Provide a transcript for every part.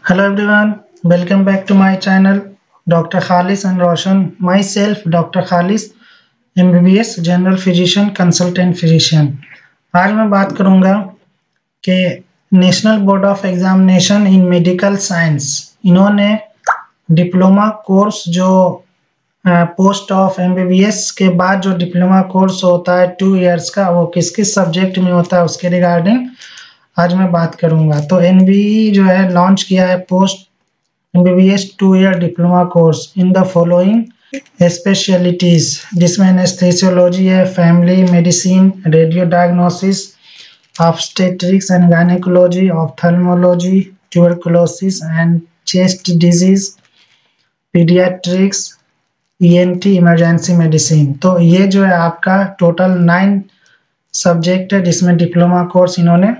Hello everyone, welcome back to my channel Dr. Khalis and Roshan. Myself Dr. Khalis, MBBS General Physician Consultant Physician. आज मैं बात करूंगा कि national board of examination in medical science इन्होंने diploma course जो post of MBBS के बाद जो डिप्लोमा कोर्स होता है 2 इयर्स का, वो किस किस सब्जेक्ट में होता है उसके रिगार्डिंग आज मैं बात करूंगा। तो NBE जो है लॉन्च किया है post MBBS 2 year diploma course in the following specialities, जिसमें एनेस्थेसियोलॉजी है, family medicine, radio diagnosis, obstetrics and gynaecology, ophthalmology, tuberculosis and chest disease, paediatrics, ENT emergency medicine. तो ये जो है आपका टोटल 9 सब्जेक्ट है जिसमें डिप्लोमा कोर्स इन्होंने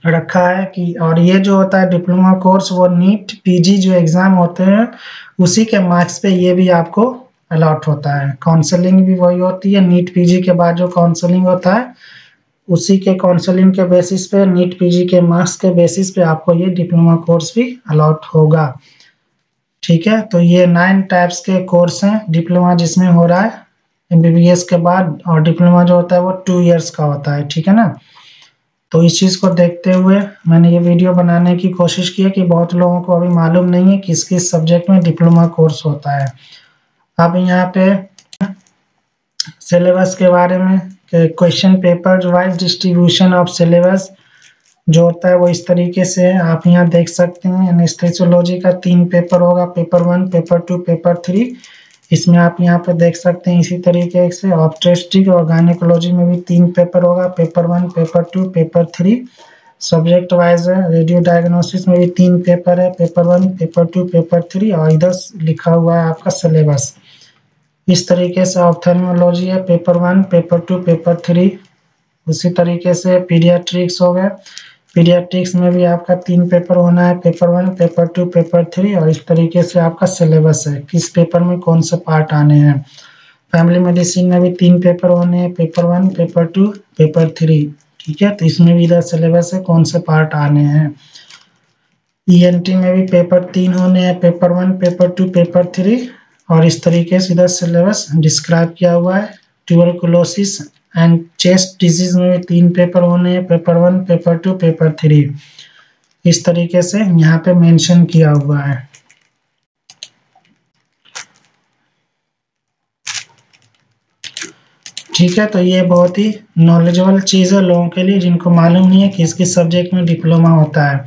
रखा है कि, और ये जो होता है डिप्लोमा कोर्स वो नीट PG जो एग्जाम होते हैं उसी के मार्क्स पे ये भी आपको अलॉट होता है। काउंसलिंग भी वही होती है, नीट PG के बाद जो काउंसलिंग होता है उसी के काउंसलिंग के बेसिस पे, नीट PG के मार्क्स के बेसिस पे आपको ये डिप्लोमा कोर्स भी अलॉट होगा। ठीक है, तो ये 9 टाइप्स के कोर्स हैं डिप्लोमा जिसमें हो रहा है MBBS के बाद, और डिप्लोमा जो होता है वो 2 इयर्स का होता है। ठीक है ना, तो इस चीज़ को देखते हुए मैंने ये वीडियो बनाने की कोशिश की है कि बहुत लोगों को अभी मालूम नहीं है किस किस सब्जेक्ट में डिप्लोमा कोर्स होता है। अब यहाँ पे सिलेबस के बारे में, question paper wise distribution of syllabus जो होता है वो इस तरीके से है, आप यहाँ देख सकते हैं। एनेस्थेसियोलॉजी का 3 पेपर होगा, पेपर 1, पेपर 2, पेपर 3। इसमें आप यहाँ पे देख सकते हैं इसी तरीके से। ऑब्स्टेट्रिक और गायनेकोलॉजी में भी 3 पेपर होगा, paper 1, paper 2, paper 3 subject wise है। रेडियो डायग्नोसिस में भी 3 पेपर है, पेपर 1, पेपर 2, पेपर 3, और इधर लिखा हुआ है आपका सिलेबस इस तरीके से। ऑप्थेल्मोलॉजी है, पेपर 1, पेपर 2, पेपर 3। उसी तरीके से पीडियाट्रिक्स हो गया, पीडियाट्रिक्स में भी आपका 3 पेपर होना है, पेपर 1, पेपर 2, पेपर 3, और इस तरीके से आपका सिलेबस है किस पेपर में कौन से पार्ट आने हैं। फैमिली मेडिसिन में भी 3 पेपर होने हैं, पेपर 1, पेपर 2, पेपर 3। ठीक है, तो इसमें भी इधर सिलेबस है कौन से पार्ट आने हैं। ENT में भी पेपर 3 होने हैं, पेपर 1, पेपर 2, पेपर 3, और इस तरीके से इधर सिलेबस डिस्क्राइब किया हुआ है। ट्यूबरकुलोसिस एंड चेस्ट डिजीज में भी 3 पेपर होने हैं, पेपर 1, पेपर 2, पेपर 3। इस तरीके से यहाँ पे मेंशन किया हुआ है। ठीक है, तो ये बहुत ही नॉलेजेबल चीज़ है लोगों के लिए जिनको मालूम नहीं है कि किस किस सब्जेक्ट में डिप्लोमा होता है।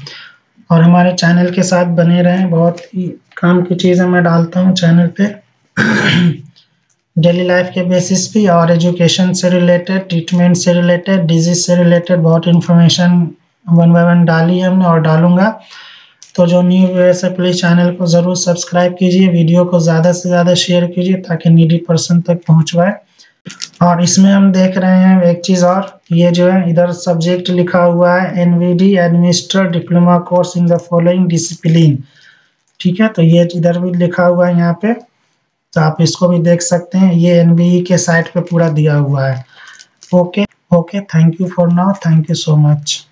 और हमारे चैनल के साथ बने रहें, बहुत ही काम की चीज़ें मैं डालता हूँ चैनल पे डेली लाइफ के बेसिस पे, और एजुकेशन से रिलेटेड, ट्रीटमेंट से रिलेटेड, डिजीज से रिलेटेड बहुत इन्फॉर्मेशन 1 बाय 1 डाली है हमने और डालूंगा। तो जो न्यू व्यूअर्स है प्लीज़ चैनल को ज़रूर सब्सक्राइब कीजिए, वीडियो को ज़्यादा से ज़्यादा शेयर कीजिए ताकि नीडी पर्सन तक पहुँच पाए। और इसमें हम देख रहे हैं एक चीज़ और, ये जो है इधर सब्जेक्ट लिखा हुआ है NVD administrate diploma course in the following discipline. ठीक है, तो ये इधर भी लिखा हुआ है यहाँ पे, तो आप इसको भी देख सकते हैं। ये NBE के साइट पे पूरा दिया हुआ है। Okay, thank you for now, thank you so much.